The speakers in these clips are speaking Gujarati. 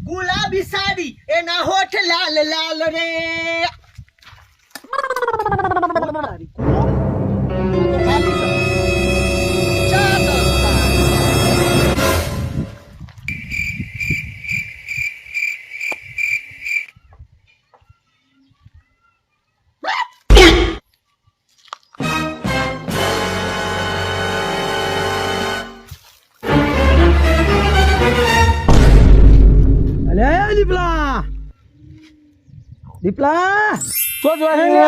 ગુલાબી સાડી એના હોઠ લાલ લાલ રે. દીપલા શું જોઈ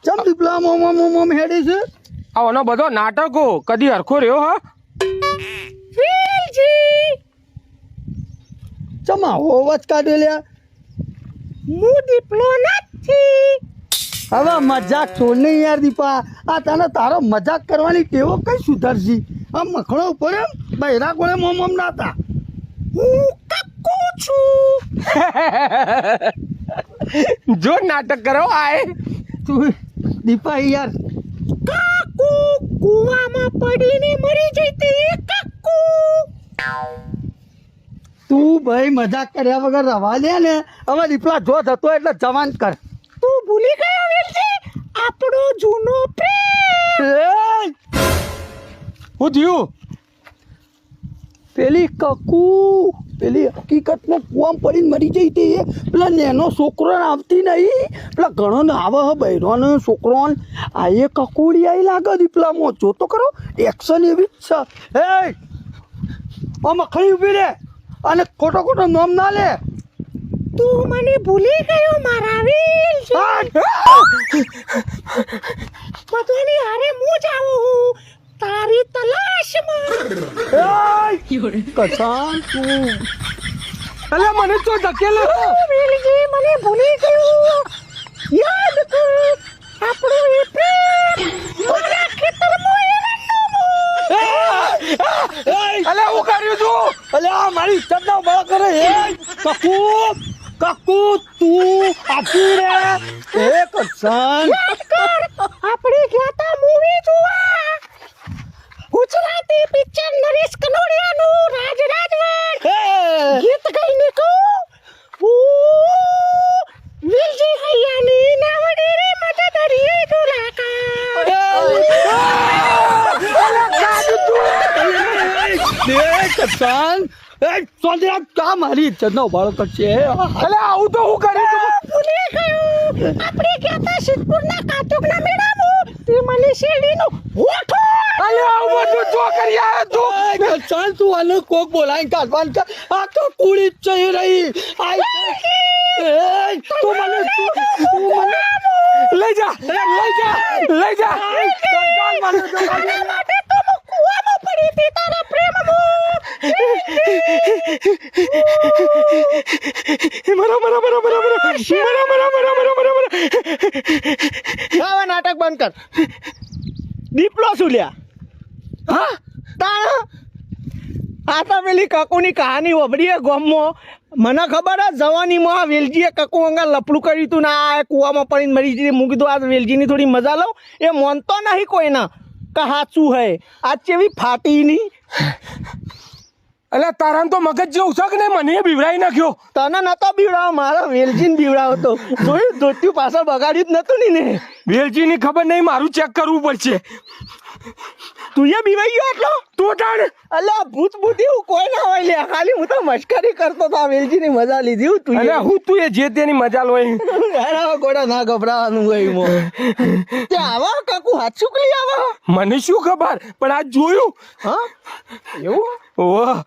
ચમ દીપલા મોમ હેડે છે. આનો બધો નાટકો કદી હરખો રહ્યો હા. ચમ આવો અવાજ કાઢ્યો લ્યા. હું દીપલો નથી. હવે મજાક છોડ નહીં યાર દીપા. આ તને તારો મજાક કરવાની ટેવો કઈ સુધરશી. આમ મખણો ઉપર એમ બૈરા કોળે મોમ ના હતા. હું કક્કુ છું. જો નાટક કરો આય તું દીપા યાર કાકુ કુવામાં પડીને મરી જતી કાકુ. તું ભાઈ મજાક કર્યા વગર રવા દે ને. હવે દીપલા જો જતો એટલે જવાન કર. તું ભૂલી ગયો વેલજી આપણો જૂનો પ્રેમ. હું થયું પેલી કકુ પેલી હકીકતમાં કુવામાં પડીને મરી જઈ હતી. પેલા નેનો છોકરો આવતી નહીં. પેલા ઘણો ને આવે હ બૈરોને છોકરો આ એ કકુડી આવી લાગે દીપલામાં. જો તો કરો એક્શન એવી જ છે. હે આ મખણી ઊભી રે અને ખોટો ખોટો નોમ ના લે. તું મને ભૂલી ગયો મારા વેલજી. બધાની હારે હું જાઉં તારી તલાશમાં. કસાન તું અલે મને તો ધકેલો. વેલજી મને ભૂલી ગયો. યાદ કર આપણો એ પ્રેમ મારા ખેતરમાં અલે હું કર્યું તું. અલે આ મારી ઇજ્જત ના બળ કરે. હે કકુ કકુ તું આપી રે. હે કસાન આપણે ગયા તા મૂવી જોવા. ગુજરાતી પિક્ચર નરેશ કનોડિયાનું રાજ રાજવણ. ગીત ગાઈને કહું વિલજી હૈયાની નાવડી રે મદદ રે કસાન કા મારી ઇજ્જત નો ઉભારો કરશે. અલે આવું તો હું કર્યું તું. ભૂલી ગયો. આપણે ગયા તા સિદ્ધપુરના કાચોકના મેળામાં. તે મને શેરડીનો હોઠો. અલે આવું બધું જો કરી આયો તું. કસાન તું આને કોક બોલાઈને કાઢવાન કર. આ તો કુડી જ જઈ રહી. તું મને લઈ જા લઈ જા લઈ જા. માટે તો હું કૂવામાં પડી હતી તારા પ્રેમમાં. હવે નાટક બંધ કર. દીપલો શું લ્યા. હા તાણ આ તો પેલી કકુની કહાની વબડીએ ગોમમાં. મને ખબર જ જવાનીમાં આ વેલજીએ કકુ અંગા લપડું કર્યું હતું ને આ કૂવામાં પડીને મરી જઈ. મૂકી દઉં આ વેલજીની થોડી મજા લઉં. એ મોનતો નહીં કોઈના કે હાચું હે. આ ચેવી ફાટી ની. અલે તારાને તો મગજ જેવું છે કે નહીં. મને બીવડાઈ નાખ્યો. તને નતો બીવડાવો મારા વેલજીને બીવડાવો તો. જોયું ધોત્યું પાછળ બગાડ્યું જ નતું ને. વેલજીની ખબર નહીં મારું ચેક કરવું પડશે. તું એ બીવાઈ ગયો એટલો. તું તાણ અલ્યા ભૂત ભૂત એવું કોઈ ના હોય લે. ખાલી હું તો મશ્કરી કરતો તો. વેલજીની મજા લીધી તું. અલે હું તું એ જે તેની મજા લોય. ગોડા ના ગભરાવાનું હોય મો. તે આવા કાકુ હાથ ચૂકલી આવા. મને શું ખબર પણ આ જોયું. હા એવું ઓહ